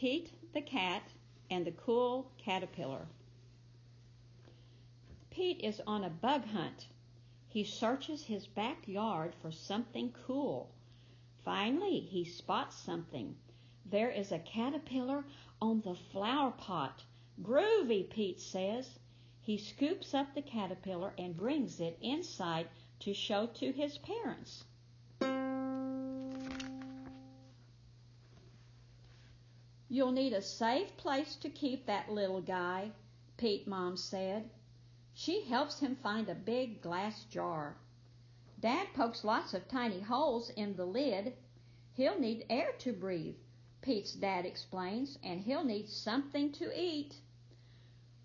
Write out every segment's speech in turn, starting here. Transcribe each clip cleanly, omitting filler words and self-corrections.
Pete the Cat and the Cool Caterpillar. Pete is on a bug hunt. He searches his backyard for something cool. Finally, he spots something. There is a caterpillar on the flower pot. "Groovy," Pete says. He scoops up the caterpillar and brings it inside to show to his parents. "You'll need a safe place to keep that little guy," Pete's mom said. She helps him find a big glass jar. Dad pokes lots of tiny holes in the lid. "He'll need air to breathe," Pete's dad explains, "and he'll need something to eat."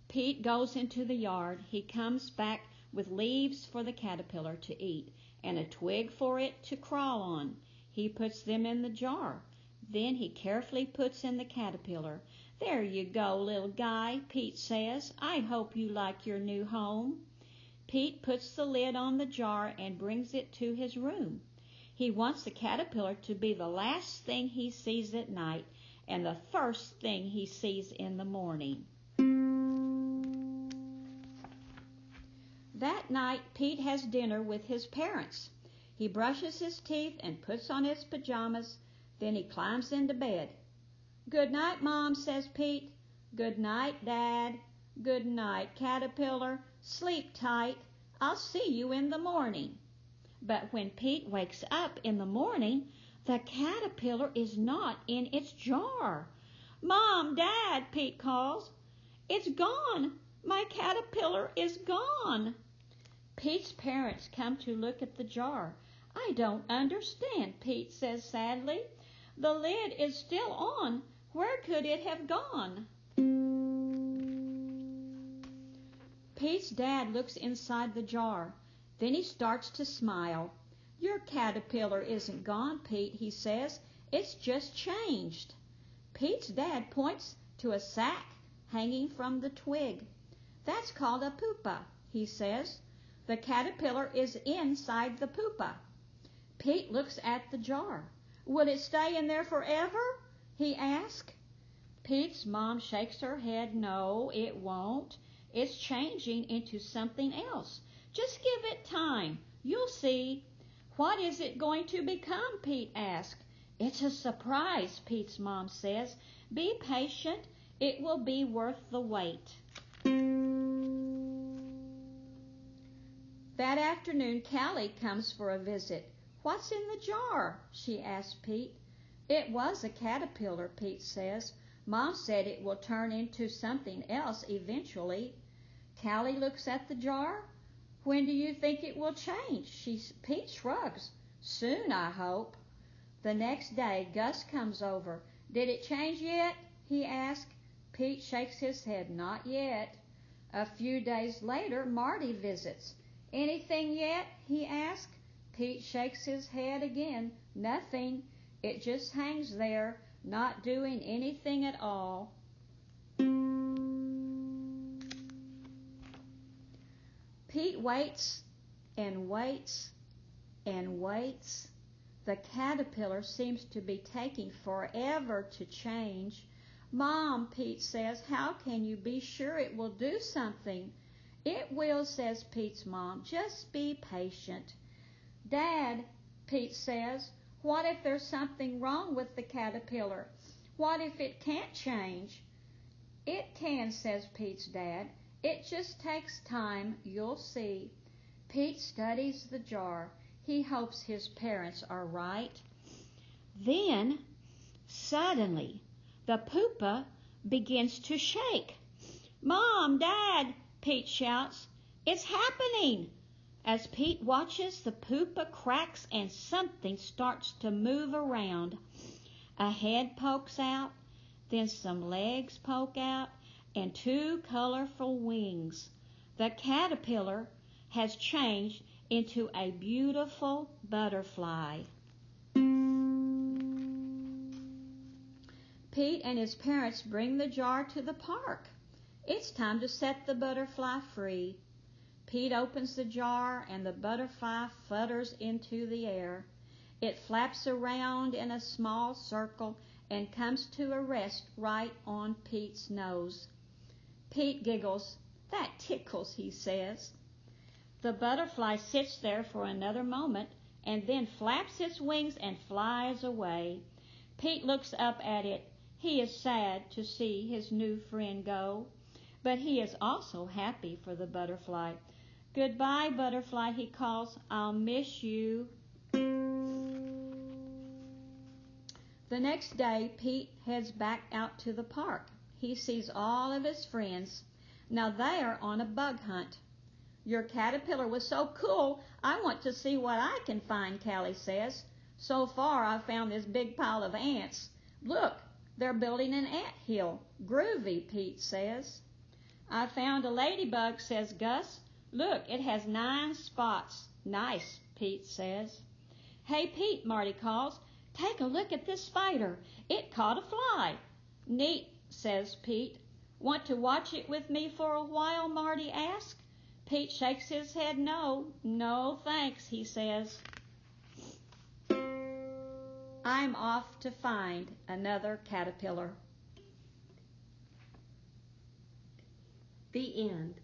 Pete goes into the yard. He comes back with leaves for the caterpillar to eat and a twig for it to crawl on. He puts them in the jar. Then he carefully puts in the caterpillar. "There you go, little guy," Pete says. "I hope you like your new home." Pete puts the lid on the jar and brings it to his room. He wants the caterpillar to be the last thing he sees at night and the first thing he sees in the morning. That night, Pete has dinner with his parents. He brushes his teeth and puts on his pajamas. Then he climbs into bed. "Good night, Mom," says Pete. "Good night, Dad." "Good night, Caterpillar. Sleep tight. I'll see you in the morning." But when Pete wakes up in the morning, the caterpillar is not in its jar. "Mom, Dad," Pete calls. "It's gone. My caterpillar is gone." Pete's parents come to look at the jar. "I don't understand," Pete says sadly. "The lid is still on. Where could it have gone?" Pete's dad looks inside the jar. Then he starts to smile. "Your caterpillar isn't gone, Pete," he says. "It's just changed." Pete's dad points to a sack hanging from the twig. "That's called a pupa," he says. "The caterpillar is inside the pupa." Pete looks at the jar. "Will it stay in there forever?" he asks. Pete's mom shakes her head. "No, it won't. It's changing into something else. Just give it time. You'll see." "What is it going to become?" Pete asks. "It's a surprise," Pete's mom says. "Be patient. It will be worth the wait." That afternoon, Callie comes for a visit. "What's in the jar?" she asks Pete. "It was a caterpillar," Pete says. "Mom said it will turn into something else eventually." Callie looks at the jar. "When do you think it will change?" Pete shrugs. "Soon, I hope." The next day, Gus comes over. "Did it change yet?" he asks. Pete shakes his head. "Not yet." A few days later, Marty visits. "Anything yet?" he asks. Pete shakes his head again. "Nothing. It just hangs there, not doing anything at all." Pete waits and waits and waits. The caterpillar seems to be taking forever to change. "Mom," Pete says, "how can you be sure it will do something?" "It will," says Pete's mom. "Just be patient." "Dad," Pete says, "what if there's something wrong with the caterpillar? What if it can't change?" "It can," says Pete's dad. "It just takes time. You'll see." Pete studies the jar. He hopes his parents are right. Then, suddenly, the pupa begins to shake. "Mom, Dad," Pete shouts. "It's happening!" As Pete watches, the pupa cracks and something starts to move around. A head pokes out, then some legs poke out, and two colorful wings. The caterpillar has changed into a beautiful butterfly. Pete and his parents bring the jar to the park. It's time to set the butterfly free. Pete opens the jar and the butterfly flutters into the air. It flaps around in a small circle and comes to a rest right on Pete's nose. Pete giggles. "That tickles," he says. The butterfly sits there for another moment and then flaps its wings and flies away. Pete looks up at it. He is sad to see his new friend go, but he is also happy for the butterfly. "Goodbye, butterfly," he calls. "I'll miss you." The next day, Pete heads back out to the park. He sees all of his friends. Now they are on a bug hunt. "Your caterpillar was so cool, I want to see what I can find," Callie says. "So far, I've found this big pile of ants. Look, they're building an ant hill. Groovy," Pete says. "I found a ladybug," says Gus. "Look, it has 9 spots. Nice," Pete says. "Hey, Pete," Marty calls. "Take a look at this spider. It caught a fly." "Neat," says Pete. "Want to watch it with me for a while?" Marty asks. Pete shakes his head no. "No, thanks," he says. I'm off to find another caterpillar. The end.